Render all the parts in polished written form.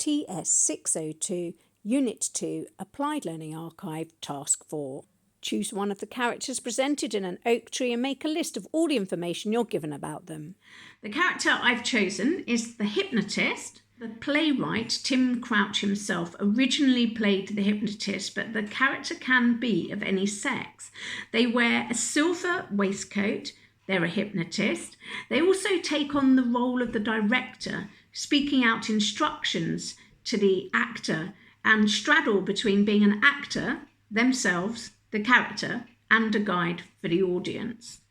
Ts602 Unit 2 Applied Learning Archive Task 4. Choose one of the characters presented in an oak tree and make a list of all the information you're given about them. The character I've chosen is the hypnotist. The playwright, Tim Crouch himself, originally played the hypnotist, but the character can be of any sex. They wear a silver waistcoat. They're a hypnotist. They also take on the role of the director, speaking out instructions to the actor and straddle between being an actor, themselves, the character, and a guide for the audience.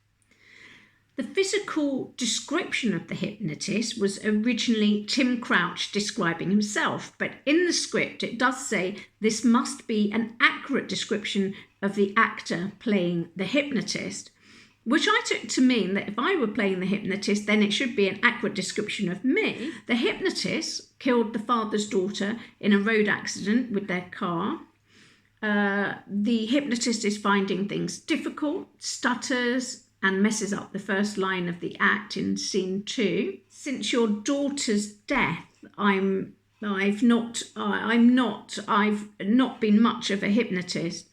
The physical description of the hypnotist was originally Tim Crouch describing himself, but in the script it does say this must be an accurate description of the actor playing the hypnotist, which I took to mean that if I were playing the hypnotist, then it should be an accurate description of me. The hypnotist killed the father's daughter in a road accident with their car. The hypnotist is finding things difficult, stutters, and messes up the first line of the act in scene 2. Since your daughter's death, I've not been much of a hypnotist.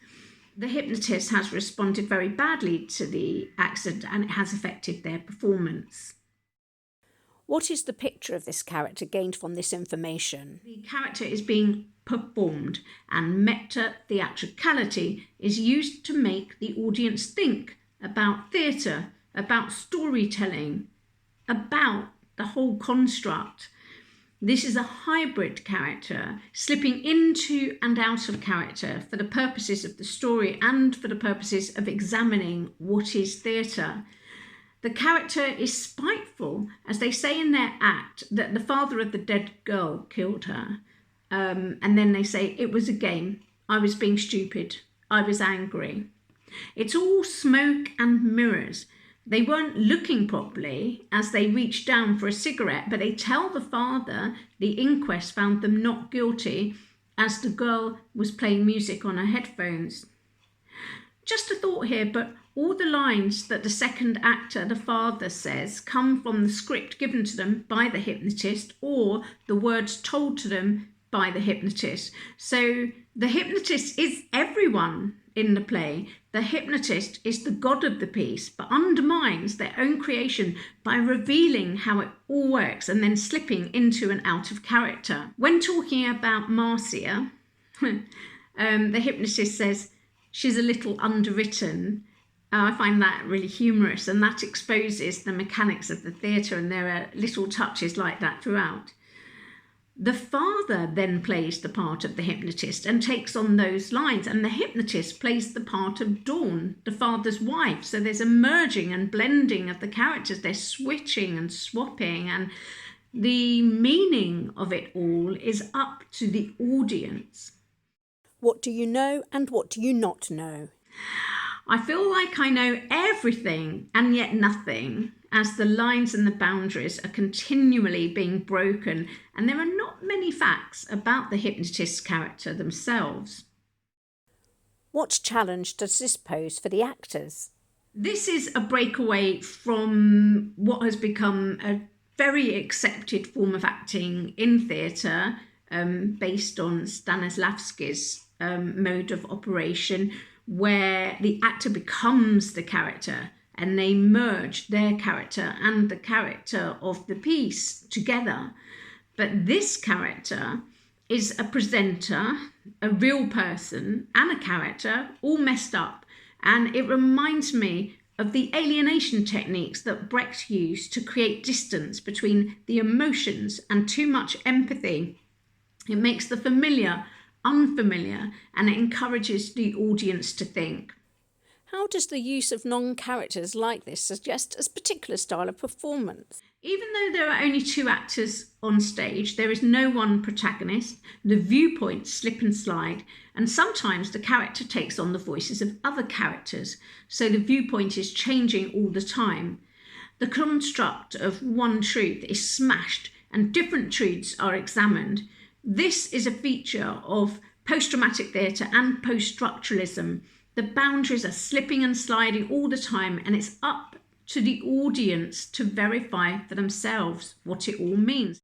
The hypnotist has responded very badly to the accident and it has affected their performance. What is the picture of this character gained from this information? The character is being performed, and meta theatricality is used to make the audience think about theatre, about storytelling, about the whole construct. This is a hybrid character, slipping into and out of character for the purposes of the story and for the purposes of examining what is theatre. The character is spiteful, as they say in their act that the father of the dead girl killed her. And then they say, it was a game. I was being stupid. I was angry. It's all smoke and mirrors. They weren't looking properly as they reached down for a cigarette, but they tell the father the inquest found them not guilty as the girl was playing music on her headphones. Just a thought here, but all the lines that the second actor, the father, says come from the script given to them by the hypnotist or the words told to them by the hypnotist. So the hypnotist is everyone in the play. The hypnotist is the god of the piece, but undermines their own creation by revealing how it all works and then slipping into and out of character. When talking about Marcia, the hypnotist says she's a little underwritten. I find that really humorous, and that exposes the mechanics of the theatre, and there are little touches like that throughout. The father then plays the part of the hypnotist and takes on those lines, and the hypnotist plays the part of Dawn, the father's wife. So there's a merging and blending of the characters. They're switching and swapping, and the meaning of it all is up to the audience. What do you know and what do you not know? I feel like I know everything and yet nothing, as the lines and the boundaries are continually being broken, and there are not many facts about the hypnotist's character themselves. What challenge does this pose for the actors? This is a breakaway from what has become a very accepted form of acting in theatre, based on Stanislavski's mode of operation, where the actor becomes the character and they merge their character and the character of the piece together. But this character is a presenter, a real person and a character all messed up. And it reminds me of the alienation techniques that Brecht used to create distance between the emotions and too much empathy. It makes the familiar unfamiliar, and it encourages the audience to think. How does the use of non-characters like this suggest a particular style of performance? Even though there are only 2 actors on stage, there is no one protagonist. The viewpoints slip and slide, and sometimes the character takes on the voices of other characters, so the viewpoint is changing all the time. The construct of one truth is smashed, and different truths are examined. This is a feature of post-dramatic theatre and post-structuralism. The boundaries are slipping and sliding all the time, and it's up to the audience to verify for themselves what it all means.